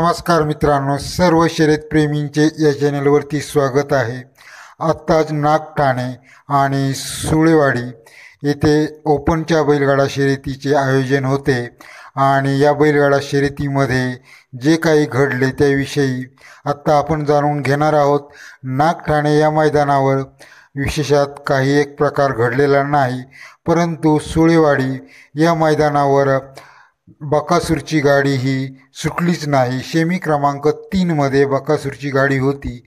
नमस्कार मित्रांनो, सर्व शर्यतप्रेमींचे या चॅनलवरती स्वागत आहे। आत्ताच नागठाणे आणि सुळेवाडी येथे ओपनच्या बैलगाडा शर्यतीचे आयोजन होते आणि या बैलगाडा शर्यतीमध्ये जे काही घडले त्याविषयी आत्ता आपण जाणून घेणार आहोत। नागठाणे या मैदानावर विशेषात काही एक प्रकार घडलेला नाही, परंतु सुळेवाडी या मैदानावर बकासूरची गाडी ही सुटलीच नाही। शेमी क्रमांक 3 मध्ये बकासूरची गाडी होती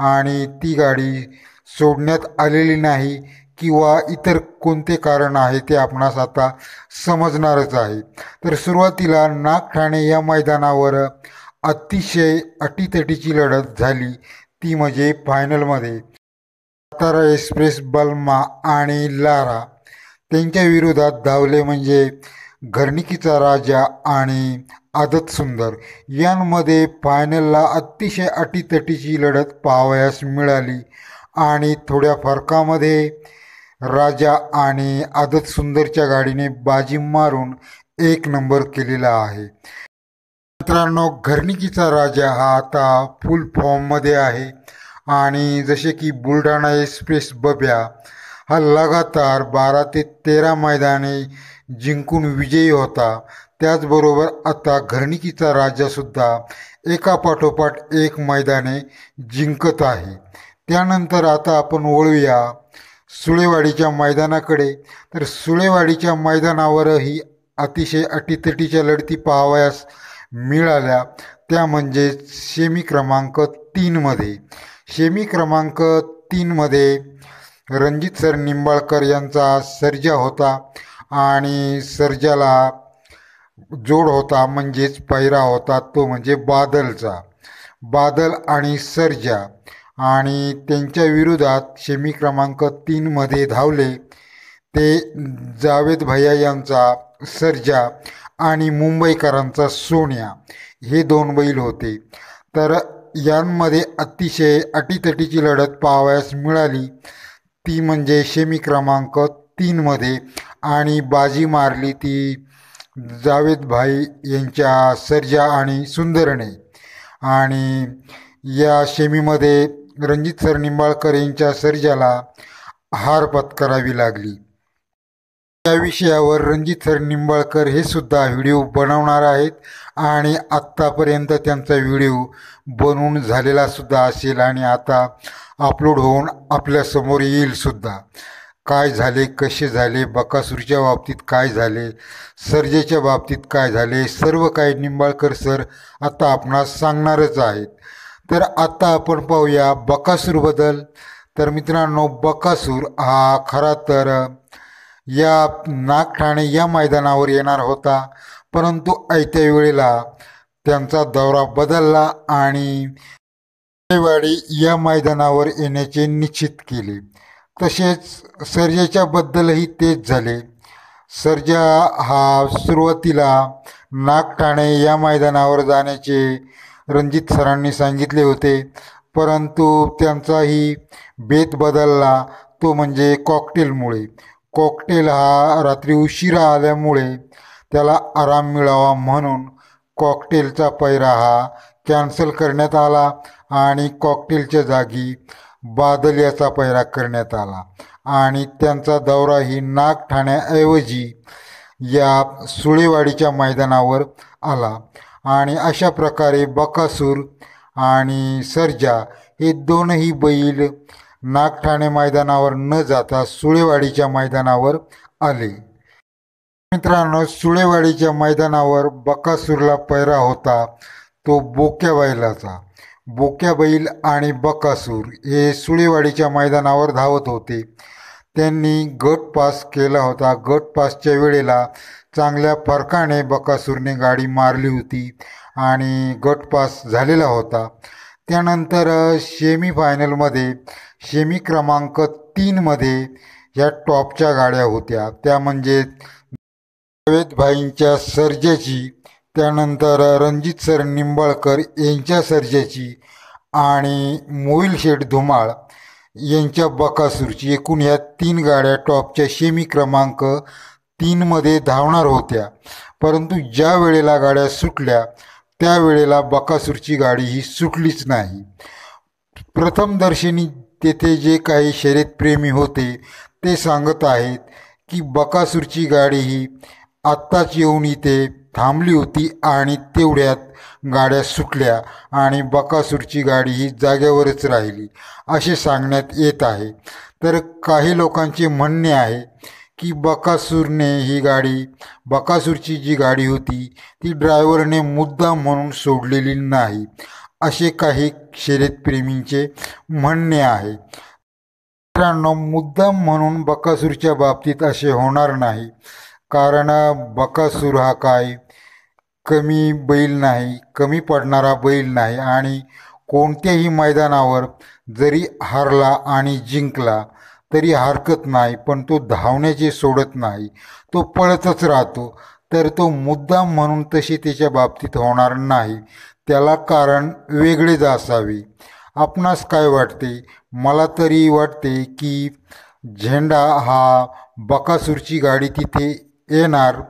आणि ती गाडी सोडण्यात आलेली नाही किंवा इतर कोणते कारण आहे ते आपणास आता समजणारच आहे। तर सुरुवातीला नागठाणे या मैदानावर अतिशय अटीतटीची लढत झाली, ती म्हणजे फायनलमध्ये सातारा एक्सप्रेस बलमा आणि लारा त्यांच्या विरोधात धावले म्हणजे घरणिकीचा राजा आणि आदत सुंदर। यांमध्ये फायनलला अतिशय अटीतटीची लढत पाहावयास मिळाली आणि थोड्या फरकामध्ये राजा आणि आदत सुंदरच्या गाडीने बाजी मारून 1 नंबर केलेला आहे। मित्रांनो, घरणिकीचा राजा हा आता फुल फॉर्ममध्ये आहे आणि जसे की बुलढाणा एक्सप्रेस बब्या हा लगातार 12 ते 13 मैदाने जिंकून विजयी होता, त्याचबरोबर आता घरणिकीचा राजासुद्धा एकापाठोपाठ एक मैदाने जिंकत आहे। त्यानंतर आता आपण वळूया सुळेवाडीच्या मैदानाकडे। तर सुळेवाडीच्या मैदानावरही अतिशय अटीतटीच्या लढती पाहावयास मिळाल्या, त्या म्हणजे शेमी क्रमांक 3 मध्ये। शेमी क्रमांक 3 मध्ये रणजित सर निंबाळकर यांचा सर्जा होता आणि सर्जाला जोड होता म्हणजेच पैरा होता, तो म्हणजे बादलचा। बादल आणि सर्जा आणि त्यांच्या विरोधात शेमी क्रमांक 3 मध्ये धावले ते जावेद भैया यांचा सर्जा आणि मुंबईकरांचा सोन्या, हे 2 बैल होते। तर यांमध्ये अतिशय अटीतटीची लढत पाहावयास मिळाली, ती म्हणजे शेमी क्रमांक 3 मध्ये आणि बाजी मारली ती जावेद भाई यांच्या सर्जा आणि सुंदरने। आणि या शेमीमध्ये रणजित सर निंबाळकर यांच्या सर्जाला हार पत्करावी लागली। या विषयावर रणजित सर निंबाळकर हे सुद्धा व्हिडिओ बनवणार आहेत आणि आत्तापर्यंत त्यांचा व्हिडिओ बनवून झालेला सुद्धा असेल आणि आता अपलोड होऊन आपल्यासमोर येईल सुद्धा। काय झाले, कसे झाले, बकासूरच्या बाबतीत काय झाले, सर्जेच्या बाबतीत काय झाले, सर्व काही निंबाळकर सर आता आपणास सांगणारच आहेत। तर आता आपण पाहूया बकासूरबद्दल। तर मित्रांनो, बकासूर हा खरा तर या नागठाणे या मैदानावर येणार होता, परंतु आयत्या वेळेला त्यांचा दौरा बदलला आणि सुळेवाडी या मैदानावर येण्याचे निश्चित केले। तसेच सर्जाच्या बद्दलही तेच झाले। सर्जा हा सुरुवातीला नागठाणे या मैदानावर जाण्याचे रणजित सरांनी सांगितले होते, परंतु त्यांचाही बेत बदलला, तो म्हणजे कॉकटेलमुळे। कॉकटेल हा रात्री उशिरा आल्यामुळे त्याला आराम मिळावा म्हणून कॉकटेलचा पैरा हा कॅन्सल करण्यात आला आणि कॉकटेलच्या जागी बादल याचा पैरा करण्यात आला आणि त्यांचा दौराही नागठाण्याऐवजी या सुळेवाडीच्या मैदानावर आला। आणि अशा प्रकारे बकासूर आणि सर्जा हे दोनही बैल नागठाणे मैदानावर न जाता सुळेवाडीच्या मैदानावर आले। मित्रांनो, सुळेवाडीच्या मैदानावर बकासूरला पैरा होता तो बोक्या बैलाचा। बोक्या बैल आणि बकासूर हे सुळेवाडीच्या मैदानावर धावत होते। त्यांनी गट पास केला होता। गट पासच्या वेळेला चांगल्या फरकाने बकासूरने गाडी मारली होती आणि गट पास झालेला होता। त्यानंतर सेमीफायनलमध्ये शेमी क्रमांक 3 मध्ये ह्या टॉपच्या गाड्या होत्या, त्या म्हणजे जावेद भाईंच्या सर्जाची, त्यानंतर रणजित सर निंबाळकर यांच्या सर्जाची आणि मोहिल शेठ धुमाळ यांच्या बकासूरची। एकूण ह्या 3 गाड्या टॉपच्या शेमी क्रमांक 3 मध्ये धावणार होत्या, परंतु ज्या वेळेला गाड्या सुटल्या त्यावेळेला बकासूरची गाडी ही सुटलीच नाही. प्रथमदर्शनी तेथे जे काही शर्यतप्रेमी होते ते सांगत आहेत की बकासूरची गाडी ही आत्ताच येऊन इथे थांबली होती आणि तेवढ्यात गाड्या सुटल्या आणि बकासूरची गाडी ही जागेवरच राहिली असे सांगण्यात येत आहे. तर काही लोकांचे म्हणणे आहे की बकासूरची जी गाडी होती ती ड्रायव्हरने मुद्दाम म्हणून सोडलेली नाही असे काही शर्यतप्रेमींचे म्हणणे आहे. मित्रांनो, मुद्दाम म्हणून बकासूरच्या बाबतीत असे होणार नाही, कारण बकासूर हा काय कमी बैल नाही, कमी पडणारा बैल नाही आणि कोणत्याही मैदानावर जरी हारला आणि जिंकला तरी हरकत नाही, पण तो धावण्याचे सोडत नाही, तो पळतच राहतो. तर तो मुद्दाम म्हणून तशी त्याच्या बाबतीत होणार नाही, त्याला कारण वेगळेच असावे. आपणास काय वाटते? मला तरी वाटते की झेंडा हा बकासूरची गाडी तिथे येणार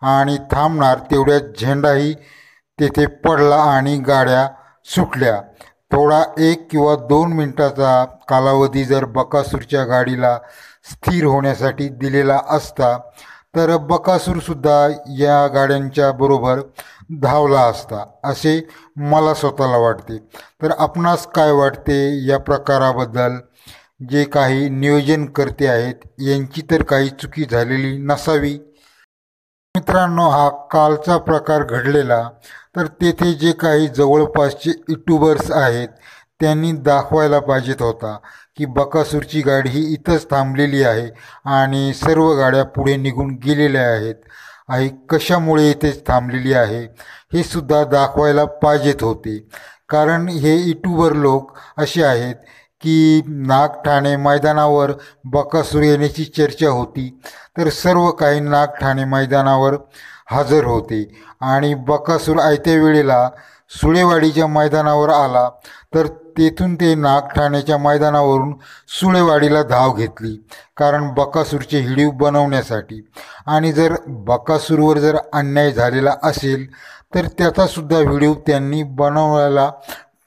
आणि थांबणार तेवढ्यात झेंडाही तेथे पडला आणि गाड्या सुटल्या. थोडा 1 किंवा 2 मिनिटाचा कालावधी जर बकासूरच्या गाडीला स्थिर होण्यासाठी दिलेला असता तर बकासूरसुद्धा या गाड्यांच्या बरोबर धावला असता असे मला स्वतःला वाटते. तर आपणास काय वाटते या प्रकाराबद्दल? जे काही नियोजनकर्ते आहेत यांची तर काही चुकी झालेली नसावी. मित्रांनो, हा कालचा प्रकार घडलेला तर तेथे जे काही जवळपासचे यूट्यूबर्स आहेत त्यांनी दाखवायला पाहिजेत होता की बकासूरची गाडी ही इथंच थांबलेली आहे आणि सर्व गाड्या पुढे निघून गेलेल्या आहेत कशामुळे इथेच थांबलेली आहे हे सुद्धा दाखवायला पाहिजेत होते. कारण हे यूट्यूबर लोक असे आहेत की नागठाणे मैदानावर बकासूर येण्याची चर्चा होती तर सर्व काही नागठाणे मैदानावर हजर होते आणि बकासूर आयत्या वेळेला सुळेवाडीच्या मैदानावर आला तर तेथून ते नागठाण्याच्या मैदानावरून सुळेवाडीला धाव घेतली, कारण बकासूरचे व्हिडिओ बनवण्यासाठी. आणि जर बकासूरवर जर अन्याय झालेला असेल तर त्याचासुद्धा व्हिडिओ त्यांनी बनवायला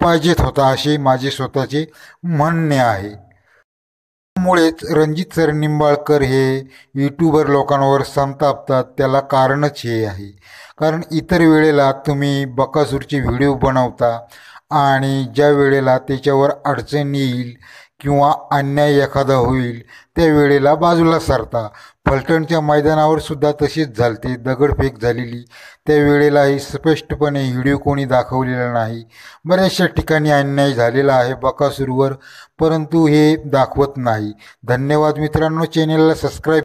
पाहिजेत होता असे माझे स्वतःचे म्हणणे आहे. त्यामुळेच रणजित सर निंबाळकर हे यूट्यूबर लोकांवर संतापतात, त्याला कारणच हे आहे. कारण इतर वेळेला तुम्ही बकासूरचे व्हिडिओ बनवता आणि ज्या वेळेला त्याच्यावर अडचण येईल किंवा अन्याय एखादा होईल त्यावेळेला बाजूला सरता. फलटणच्या मैदानावर सुद्धा तसेच झालते, दगडफेक झालेली त्यावेळेलाही स्पष्टपणे व्हिडिओ कोणी दाखवलेला नाही. बऱ्याचशा ठिकाणी अन्याय झालेला आहे बकासूरवर, परंतु हे दाखवत नाही. धन्यवाद मित्रांनो. चॅनेलला सबस्क्राईब